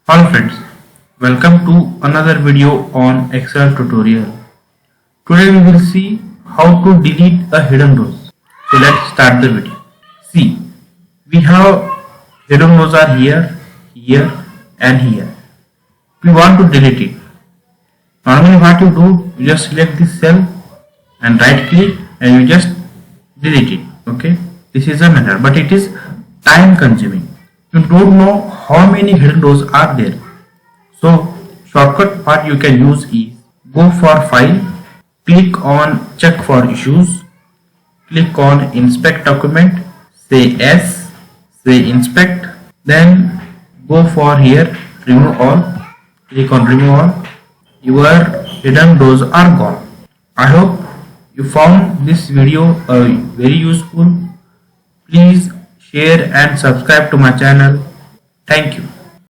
Hello friends, welcome to another video on Excel tutorial. Today we will see how to delete a hidden rows. So let's start the video. See, we have hidden rows are here, here and here. We want to delete it. Normally what you do, you just select this cell and right click and you just delete it. Okay, this is a method, but it is time consuming. You don't know how many hidden rows are there. So shortcut part you can use is go for file, click on check for issues, click on inspect document, say yes, say inspect, then go for here remove all, click on remove all. Your hidden rows are gone. I hope you found this video very useful. Please share and subscribe to my channel. Thank you.